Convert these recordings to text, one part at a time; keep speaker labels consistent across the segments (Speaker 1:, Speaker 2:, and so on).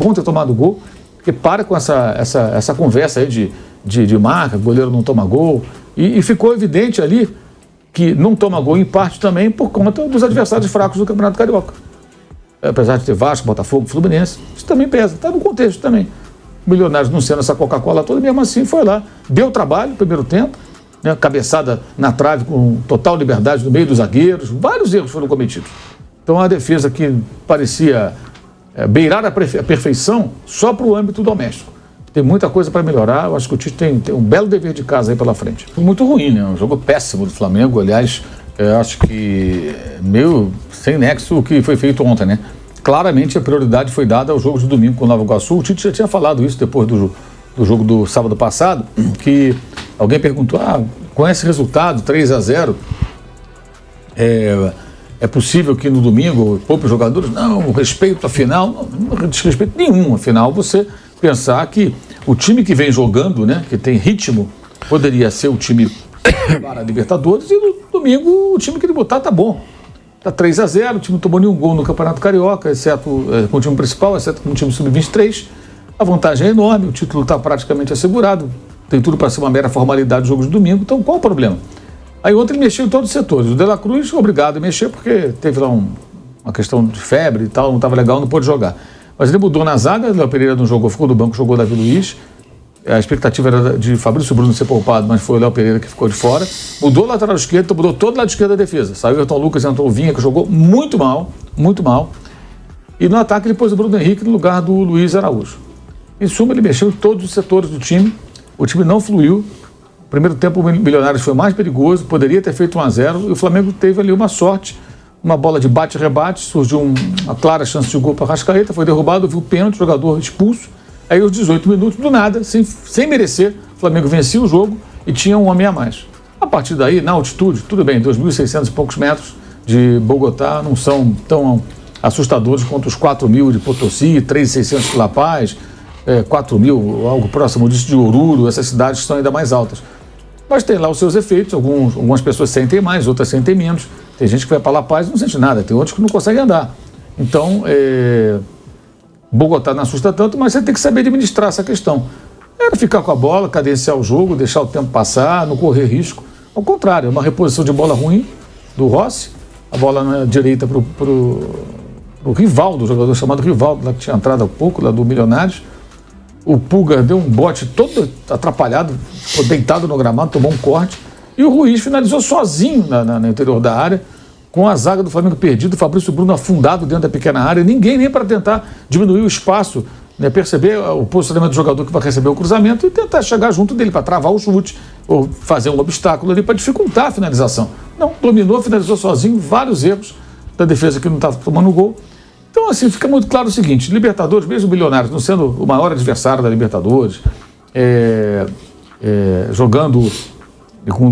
Speaker 1: bom ter tomado gol, porque para com essa conversa aí de marca, o goleiro não toma gol, e ficou evidente ali que não toma gol em parte também por conta dos adversários fracos do Campeonato Carioca. Apesar de ter Vasco, Botafogo, Fluminense, isso também pesa, está no contexto também. Milionários não sendo essa Coca-Cola toda, mesmo assim foi lá, deu trabalho no primeiro tempo, né, cabeçada na trave com total liberdade no meio dos zagueiros, vários erros foram cometidos. Então a defesa que parecia beirar a perfeição só para o âmbito doméstico. Tem muita coisa para melhorar, eu acho que o Tite tem um belo dever de casa aí pela frente. Foi muito ruim, né? Um jogo péssimo do Flamengo, aliás, eu acho que meio sem nexo o que foi feito ontem, né? Claramente a prioridade foi dada ao jogo de domingo com o Nova Iguaçu. O Tite já tinha falado isso depois do jogo do sábado passado, que alguém perguntou, com esse resultado, 3-0, é possível que no domingo poupe os jogadores? Não, respeito à final, não desrespeito nenhum. Afinal, você pensar que o time que vem jogando, né, que tem ritmo, poderia ser o time para a Libertadores, e no domingo o time que ele botar tá bom. Tá 3-0, o time não tomou nenhum gol no Campeonato Carioca, exceto com o time principal, exceto com o time sub-23. A vantagem é enorme, o título está praticamente assegurado, tem tudo para ser uma mera formalidade do jogo de domingo, então qual o problema? Aí ontem ele mexeu em todos os setores. O De La Cruz, obrigado a mexer, porque teve lá uma questão de febre e tal, não estava legal, não pôde jogar. Mas ele mudou na zaga, Léo Pereira não jogou, ficou no banco, jogou Davi Luiz. A expectativa era de Fabrício Bruno ser poupado, mas foi o Léo Pereira que ficou de fora. Mudou o lateral esquerdo, mudou todo o lado esquerdo da defesa. Saiu o Ayrton Lucas, entrou o Vinha, que jogou muito mal, muito mal. E no ataque ele pôs o Bruno Henrique no lugar do Luiz Araújo. Em suma, ele mexeu em todos os setores do time. O time não fluiu. No primeiro tempo, o Milionários foi mais perigoso, poderia ter feito 1-0, e o Flamengo teve ali uma sorte. Uma bola de bate-rebate, surgiu uma clara chance de gol para Arrascaeta, foi derrubado, viu o pênalti, o jogador expulso. Aí, aos 18 minutos, do nada, sem merecer, o Flamengo vencia o jogo e tinha um homem a mais. A partir daí, na altitude, tudo bem, 2.600 e poucos metros de Bogotá não são tão assustadores quanto os 4.000 de Potosí, 3.600 de La Paz, 4.000, algo próximo disso, de Oruro, essas cidades estão ainda mais altas. Mas tem lá os seus efeitos, algumas pessoas sentem mais, outras sentem menos. Tem gente que vai para La Paz e não sente nada, tem outros que não conseguem andar. Então, Bogotá não assusta tanto, mas você tem que saber administrar essa questão. Era ficar com a bola, cadenciar o jogo, deixar o tempo passar, não correr risco. Ao contrário, é uma reposição de bola ruim do Rossi, a bola na direita para o Rivaldo, o jogador chamado Rivaldo, lá que tinha entrado há pouco, lá do Milionários. O Pulga deu um bote todo atrapalhado, ficou deitado no gramado, tomou um corte. E o Ruiz finalizou sozinho no interior da área, com a zaga do Flamengo perdido, o Fabrício Bruno afundado dentro da pequena área, ninguém nem para tentar diminuir o espaço, né, perceber o posicionamento do jogador que vai receber o cruzamento e tentar chegar junto dele para travar o chute, ou fazer um obstáculo ali para dificultar a finalização. Não, dominou, finalizou sozinho, vários erros da defesa que não estava tomando gol. Então, assim, fica muito claro o seguinte, Libertadores, mesmo o Milionários, não sendo o maior adversário da Libertadores, jogando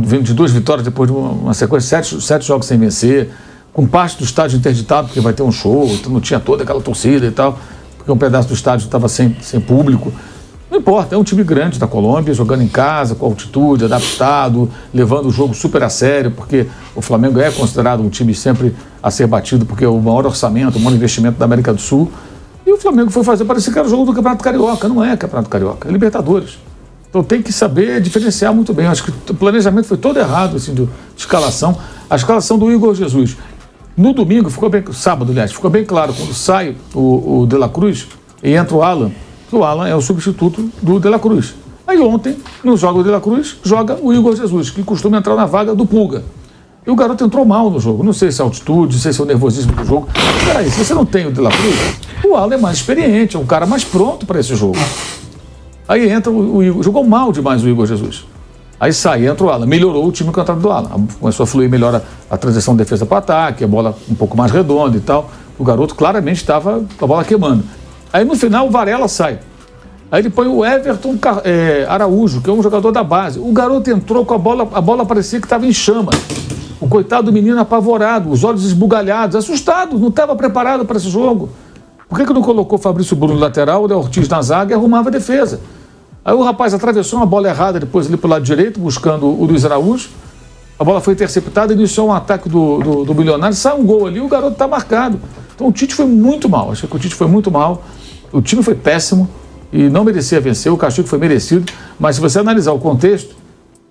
Speaker 1: vindo de 2 vitórias depois de uma sequência de 7 jogos sem vencer, com parte do estádio interditado, porque vai ter um show, então não tinha toda aquela torcida e tal, porque um pedaço do estádio estava sem público. Não importa, é um time grande da Colômbia, jogando em casa, com altitude, adaptado, levando o jogo super a sério, porque o Flamengo é considerado um time sempre a ser batido, porque é o maior orçamento, o maior investimento da América do Sul. E o Flamengo foi fazer, parecia que era o jogo do Campeonato Carioca. Não é Campeonato Carioca, é Libertadores. Então tem que saber diferenciar muito bem. Eu acho que o planejamento foi todo errado, assim, de escalação. A escalação do Igor Jesus. No domingo, sábado, aliás, ficou bem claro, quando sai o De La Cruz e entra o Alan, que o Alan é o substituto do De La Cruz. Aí ontem, no jogo do De La Cruz, joga o Igor Jesus, que costuma entrar na vaga do Pulga. E o garoto entrou mal no jogo. Não sei se é altitude, não sei se é o nervosismo do jogo. Mas peraí, se você não tem o De La Cruz, o Alan é mais experiente, é um cara mais pronto para esse jogo. Aí entra o Igor, jogou mal demais o Igor Jesus. Aí sai, entra o Alan, melhorou o time com a entrada do Alan. Começou a fluir melhor a transição de defesa para ataque, a bola um pouco mais redonda e tal. O garoto claramente estava com a bola queimando. Aí no final o Varela sai. Aí ele põe o Everton Araújo, que é um jogador da base. O garoto entrou com a bola parecia que estava em chamas. O coitado do menino apavorado, os olhos esbugalhados, assustado, não estava preparado para esse jogo. Por que não colocou o Fabrício Bruno no lateral, o Léo Ortiz na zaga e arrumava a defesa? Aí o rapaz atravessou uma bola errada depois ali para o lado direito, buscando o Luiz Araújo. A bola foi interceptada, iniciou um ataque do Milionário, sai um gol ali, o garoto está marcado. Então o Tite foi muito mal, achei que o Tite foi muito mal. o time foi péssimo e não merecia vencer, o castigo foi merecido, mas se você analisar o contexto,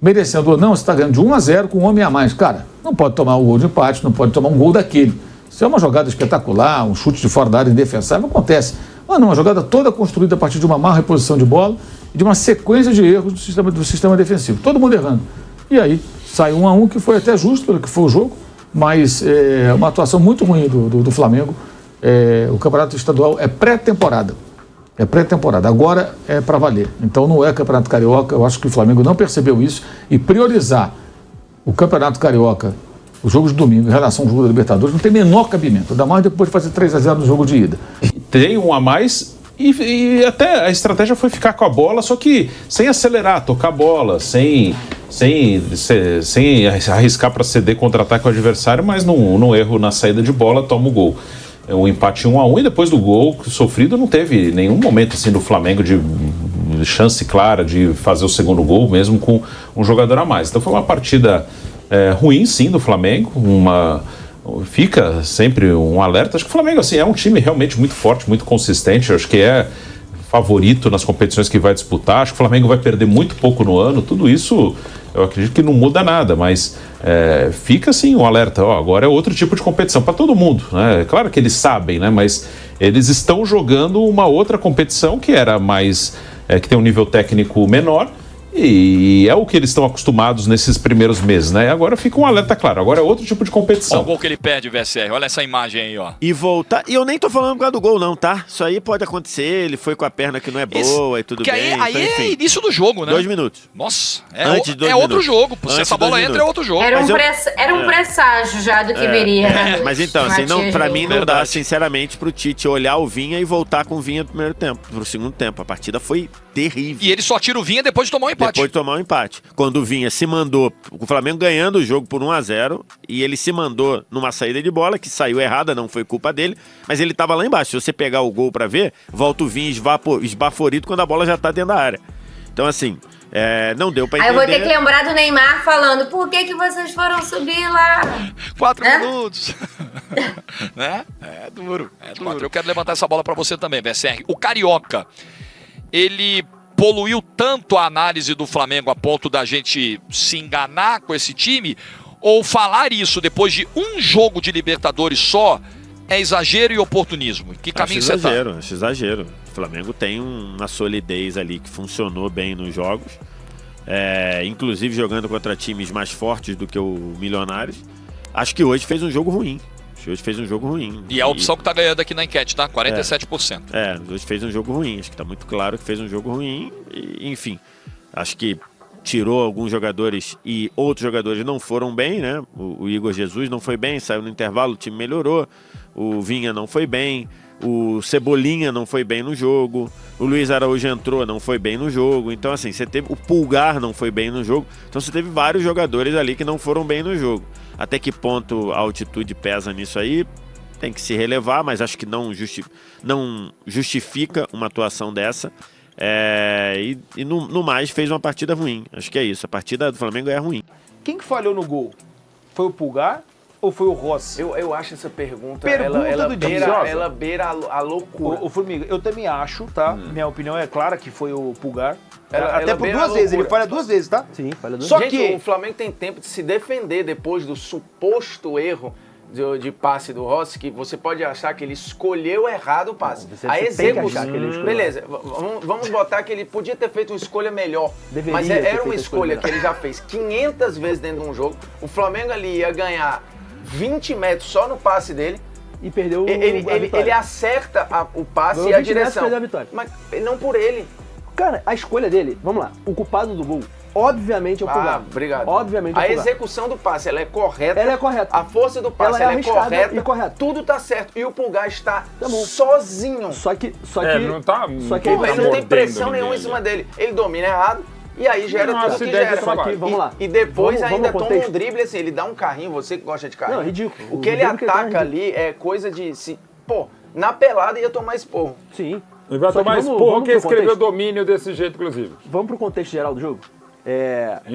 Speaker 1: merecendo ou não, você está ganhando de 1-0 com um homem a mais. Cara, não pode tomar um gol de empate, não pode tomar um gol daquele. Se é uma jogada espetacular, um chute de fora da área indefensável, acontece. Mas não, uma jogada toda construída a partir de uma má reposição de bola e de uma sequência de erros do sistema defensivo. Todo mundo errando. E aí, saiu 1-1, que foi até justo pelo que foi o jogo, mas uma atuação muito ruim do Flamengo. O campeonato estadual é pré-temporada. É pré-temporada. Agora é para valer. Então não é campeonato carioca. Eu acho que o Flamengo não percebeu isso e priorizar o campeonato carioca, os jogos de domingo, em relação ao jogo da Libertadores, não tem menor cabimento. Ainda mais depois de fazer 3-0 no jogo de ida.
Speaker 2: Tem um a mais e até a estratégia foi ficar com a bola, só que sem acelerar, tocar a bola, sem arriscar para ceder contra-ataque ao adversário, mas num erro na saída de bola, toma o gol. Um empate 1-1 e depois do gol sofrido não teve nenhum momento assim do Flamengo de chance clara de fazer o segundo gol, mesmo com um jogador a mais. Então foi uma partida ruim, sim, do Flamengo. Fica sempre um alerta. Acho que o Flamengo assim, é um time realmente muito forte, muito consistente. Acho que é favorito nas competições que vai disputar. Acho que o Flamengo vai perder muito pouco no ano. Tudo isso eu acredito que não muda nada, mas fica assim um alerta. Agora é outro tipo de competição para todo mundo, né? Claro que eles sabem, né? Mas eles estão jogando uma outra competição que era mais que tem um nível técnico menor. E é o que eles estão acostumados nesses primeiros meses, né? Agora fica um alerta claro, agora é outro tipo de competição.
Speaker 3: Olha o gol que ele perde, VSR, olha essa imagem aí, ó.
Speaker 4: E voltar, e eu nem tô falando por causa do gol não, tá? Isso aí pode acontecer, ele foi com a perna que não é boa e tudo bem.
Speaker 3: Aí
Speaker 4: então,
Speaker 3: é início do jogo, né?
Speaker 4: 2 minutos.
Speaker 3: Nossa,
Speaker 4: outro
Speaker 3: jogo, se essa bola entra é outro jogo.
Speaker 5: Era um presságio já do que viria.
Speaker 4: Mas então, assim, não, pra mim não dá, sinceramente, pro Tite olhar o Vinha e voltar com o Vinha no primeiro tempo, pro segundo tempo. A partida foi terrível.
Speaker 3: E ele só tira o Vinha depois de tomar um empate.
Speaker 4: Depois de tomar um empate. Quando o Vinha se mandou, o Flamengo ganhando o jogo por 1-0, e ele se mandou numa saída de bola, que saiu errada, não foi culpa dele, mas ele tava lá embaixo. Se você pegar o gol pra ver, volta o Vinha esbaforido quando a bola já tá dentro da área. Então, assim, não deu pra entender.
Speaker 5: Aí eu vou ter que lembrar do Neymar falando, por que vocês foram subir lá?
Speaker 3: 4 minutos. Né? É duro. Eu quero levantar essa bola pra você também, VSR. O Carioca, ele poluiu tanto a análise do Flamengo a ponto da gente se enganar com esse time? Ou falar isso depois de um jogo de Libertadores só é exagero e oportunismo? Que caminho você tá?
Speaker 4: Acho exagero. O Flamengo tem uma solidez ali que funcionou bem nos jogos. Inclusive jogando contra times mais fortes do que o Milionários. Acho que hoje fez um jogo ruim.
Speaker 3: E é a opção que tá ganhando aqui na enquete, tá? 47%.
Speaker 4: Hoje fez um jogo ruim. Acho que tá muito claro que fez um jogo ruim. E, enfim, acho que tirou alguns jogadores e outros jogadores não foram bem, né? O Igor Jesus não foi bem, saiu no intervalo, o time melhorou. O Vinha não foi bem. O Cebolinha não foi bem no jogo. O Luiz Araújo entrou, não foi bem no jogo. Então, assim, você teve... O Pulgar não foi bem no jogo. Então, você teve vários jogadores ali que não foram bem no jogo. Até que ponto a altitude pesa nisso aí? Tem que se relevar, mas acho que não justifica uma atuação dessa. No mais, fez uma partida ruim. Acho que é isso. A partida do Flamengo é ruim.
Speaker 6: Quem que falhou no gol? Foi o Pulgar ou foi o Rossi?
Speaker 7: Eu acho essa pergunta
Speaker 6: ela
Speaker 7: beira a loucura.
Speaker 6: O Formiga, eu também acho, tá? Minha opinião é clara que foi o Pulgar.
Speaker 7: Até
Speaker 6: por 2 vezes, ele falha 2 vezes, tá?
Speaker 7: Sim, falha 2
Speaker 6: vezes.
Speaker 7: Só que o Flamengo tem tempo de se defender depois do suposto erro de passe do Rossi, que você pode achar que ele escolheu errado o passe. A execução. Beleza, vamos botar que ele podia ter feito uma escolha melhor. Mas era uma escolha que ele já fez 500 vezes dentro de um jogo. O Flamengo ali ia ganhar 20 metros só no passe dele.
Speaker 6: E perdeu
Speaker 7: ele acerta o passe e a direção.
Speaker 6: A vitória.
Speaker 7: Mas não por ele.
Speaker 6: Cara, a escolha dele, vamos lá, o culpado do gol, obviamente é o Pulgar.
Speaker 7: Obrigado.
Speaker 6: Obviamente é o Pulgar.
Speaker 7: A execução do passe, ela é correta.
Speaker 6: Ela é correta.
Speaker 7: A força do passe, ela é correta.
Speaker 6: E correta.
Speaker 7: Tudo tá certo. E o Pulgar está sozinho.
Speaker 6: Só que
Speaker 8: não tá...
Speaker 7: ele não tem pressão nenhuma em cima dele. Ele domina errado. E aí gera tudo que gera.
Speaker 6: Só que, vamos lá.
Speaker 7: E depois ainda toma um drible assim, ele dá um carrinho, você que gosta de carrinho.
Speaker 6: Não, ridículo.
Speaker 7: O que ele ataca ali é coisa de... na pelada ia tomar esporro.
Speaker 6: Sim.
Speaker 8: Ele vai tomar esporro que escreveu domínio desse jeito, inclusive.
Speaker 6: Vamos pro contexto geral do jogo?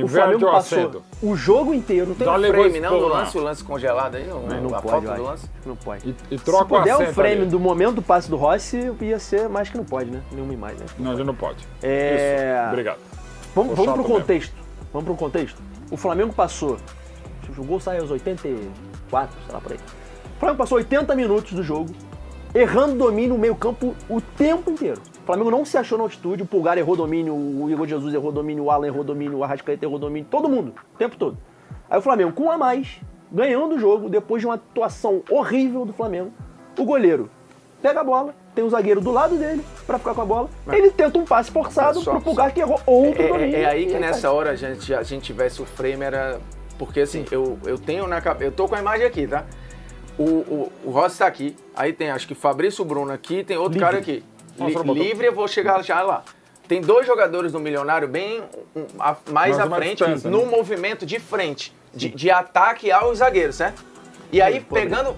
Speaker 6: O Flamengo passou o jogo inteiro.
Speaker 7: Tem um frame, não, do lance, o lance congelado aí?
Speaker 6: Não
Speaker 7: a
Speaker 6: pode,
Speaker 7: foto do lance?
Speaker 6: Não pode.
Speaker 8: E troca
Speaker 6: Se puder
Speaker 8: o
Speaker 6: o frame
Speaker 8: ali.
Speaker 6: do momento do passe do Rossi, ia ser mais que não pode, né? Nenhuma imagem. Né?
Speaker 8: Não, já não pode. Isso, obrigado.
Speaker 6: Vamos pro contexto. Vamos pro contexto. O Flamengo passou. O gol sai aos 84, sei lá por aí. O Flamengo passou 80 minutos do jogo, errando domínio no meio-campo o tempo inteiro. O Flamengo não se achou na altitude, o Pulgar errou domínio, o Igor Jesus errou domínio, o Alan errou domínio, o Arrascaeta errou domínio, todo mundo, o tempo todo. Aí o Flamengo, com um a mais, ganhando o jogo, depois de uma atuação horrível do Flamengo, o goleiro pega a bola, tem o zagueiro do lado dele pra ficar com a bola, ele tenta um passe forçado pro Pulgar que errou outro domínio.
Speaker 7: É aí que nessa hora a gente tivesse o frame, era... Porque assim, eu tenho na cabeça, eu tô com a imagem aqui, tá? O Rossi tá aqui, aí tem acho que Fabrício Bruno aqui, tem outro cara aqui. Livre, eu vou chegar já lá. Tem dois jogadores do Milionário bem mais à frente, no movimento de frente, de ataque aos zagueiros, certo? E aí,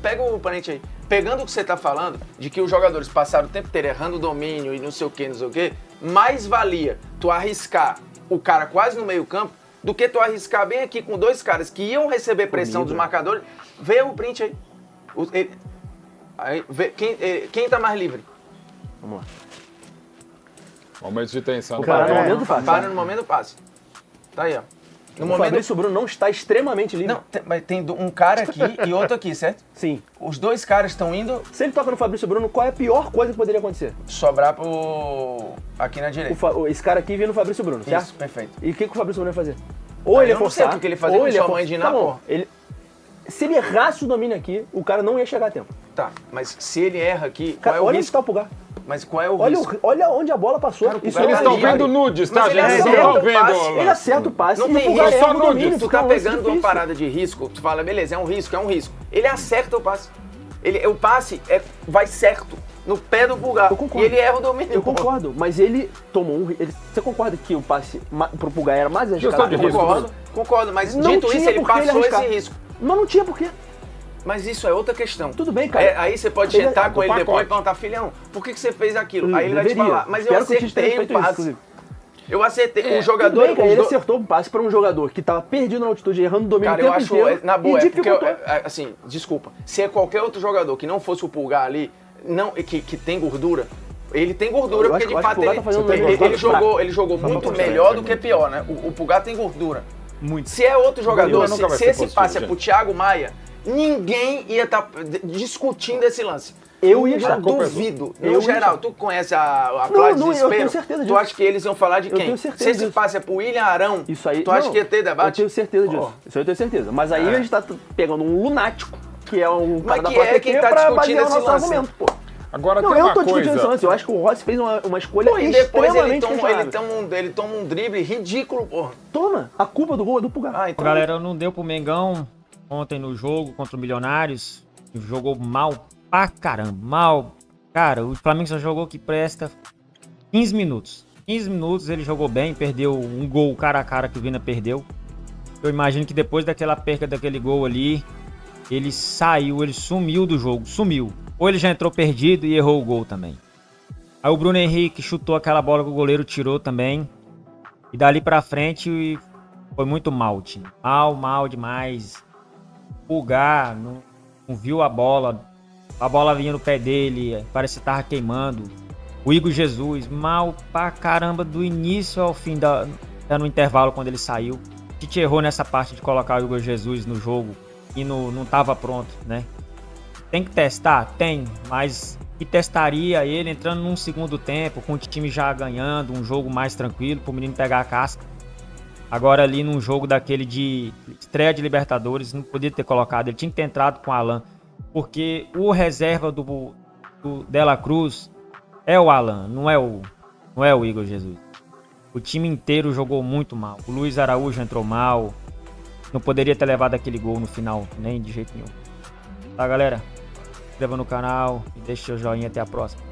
Speaker 7: pega o parente aí, pegando o que você tá falando, de que os jogadores passaram o tempo inteiro errando o domínio e não sei o que, mais valia tu arriscar o cara quase no meio campo, do que tu arriscar bem aqui com dois caras que iam receber pressão dos marcadores. Vê o print aí. Quem tá mais livre?
Speaker 6: Vamos lá.
Speaker 8: Momento de tensão.
Speaker 7: Para no momento do passe. Tá aí, ó.
Speaker 6: O Fabrício Bruno não está extremamente livre.
Speaker 7: Não, mas tem um cara aqui e outro aqui, certo?
Speaker 6: Sim.
Speaker 7: Os dois caras estão indo...
Speaker 6: Se ele toca no Fabrício Bruno, qual é a pior coisa que poderia acontecer?
Speaker 7: Sobrar pro... aqui na direita.
Speaker 6: Esse cara aqui vindo no Fabrício Bruno, certo?
Speaker 7: Isso, perfeito.
Speaker 6: E o que o Fabrício Bruno ia fazer? Ou ele ia forçar...
Speaker 7: Eu não sei o que ele fazia com sua mãe de Napó.
Speaker 6: Se ele errasse o domínio aqui, o cara não ia chegar a tempo.
Speaker 7: Tá, mas se ele erra aqui,
Speaker 6: cara,
Speaker 7: qual é o
Speaker 6: olha
Speaker 7: risco?
Speaker 6: Onde tá o Pulgar.
Speaker 7: Mas qual é o risco?
Speaker 6: Olha onde a bola passou.
Speaker 7: Cara,
Speaker 6: isso
Speaker 8: eles estão vendo nudes, tá, gente? Eles não estão vendo.
Speaker 6: Ele acerta o passe
Speaker 7: não
Speaker 6: e
Speaker 7: tem
Speaker 6: o Pulgar
Speaker 7: risco,
Speaker 6: erra o domínio.
Speaker 7: Tu tá pegando uma parada de risco, tu fala, beleza, é um risco. Ele acerta o passe. O passe vai certo no pé do Pulgar.
Speaker 6: Eu concordo.
Speaker 7: E ele erra o domínio.
Speaker 6: Eu concordo, mas ele tomou você concorda que o passe pro Pulgar era mais arriscado?
Speaker 7: Concordo, mas dito isso, ele passou esse risco.
Speaker 6: Mas não tinha por quê.
Speaker 7: Mas isso é outra questão.
Speaker 6: Tudo bem, cara.
Speaker 7: Aí você pode sentar com ele depois e perguntar, filhão, por que você fez aquilo? Aí ele vai te falar, mas eu acertei o passe. Eu acertei. O jogador...
Speaker 6: Tudo bem, cara, ele acertou o passe para um jogador que tava perdido na altitude, errando o domínio o tempo inteiro.
Speaker 7: Cara, eu acho, na boa, porque, assim, desculpa, se é qualquer outro jogador que não fosse o Pulgar ali, que tem gordura, ele tem gordura, porque de fato ele jogou muito melhor do que pior, né? O Pulgar tem gordura. Muito. Se é outro jogador, se esse passe é pro Thiago Maia, ninguém ia estar discutindo esse lance.
Speaker 6: Eu ia estar.
Speaker 7: Duvido. No geral, tu conhece a Cláudia Desespero?
Speaker 6: Eu tenho certeza disso.
Speaker 7: Tu acha que eles iam falar de quem?
Speaker 6: Eu tenho certeza
Speaker 7: Se esse
Speaker 6: disso.
Speaker 7: passe é pro William Arão,
Speaker 6: isso aí,
Speaker 7: tu acha que ia ter debate?
Speaker 6: Eu tenho certeza disso. Isso eu tenho certeza. Mas aí a gente tá pegando um lunático, que é um cara da plateia,
Speaker 7: quem tá
Speaker 6: pra
Speaker 7: discutindo
Speaker 6: basear o
Speaker 7: esse
Speaker 6: nosso
Speaker 7: lance.
Speaker 6: argumento, pô.
Speaker 8: Agora
Speaker 6: não,
Speaker 8: tem
Speaker 6: eu
Speaker 8: uma
Speaker 6: tô discutindo esse
Speaker 8: coisa.
Speaker 6: lance. Eu acho que o Rossi fez uma escolha
Speaker 7: e depois
Speaker 6: extremamente
Speaker 7: ele toma um drible ridículo, porra.
Speaker 6: Toma. A culpa do gol é do Pulgar.
Speaker 9: Então... Galera, não deu pro Mengão ontem no jogo contra o Milionários. Jogou mal pra caramba. Mal. Cara, o Flamengo só jogou que presta 15 minutos. 15 minutos ele jogou bem, perdeu um gol cara a cara que o Vina perdeu. Eu imagino que depois daquela perca daquele gol ali, ele saiu, ele sumiu do jogo, sumiu. Ou ele já entrou perdido e errou o gol também. Aí o Bruno Henrique chutou aquela bola que o goleiro tirou também. E dali pra frente foi muito mal, time. Mal demais. Pulgar, não viu a bola. A bola vinha no pé dele, parece que tava queimando. O Igor Jesus, mal pra caramba do início ao fim, no intervalo quando ele saiu. A gente errou nessa parte de colocar o Igor Jesus no jogo e não tava pronto, né? Tem que testar? Tem, mas que testaria ele entrando num segundo tempo, com o time já ganhando, um jogo mais tranquilo, pro menino pegar a casca. Agora ali num jogo daquele de estreia de Libertadores, não podia ter colocado, ele tinha que ter entrado com o Alan. Porque o reserva do Dela Cruz é o Alan, não é o Igor Jesus. O time inteiro jogou muito mal. O Luiz Araújo entrou mal. Não poderia ter levado aquele gol no final, nem de jeito nenhum. Tá, galera? Se inscreva no canal e deixe seu joinha. Até a próxima.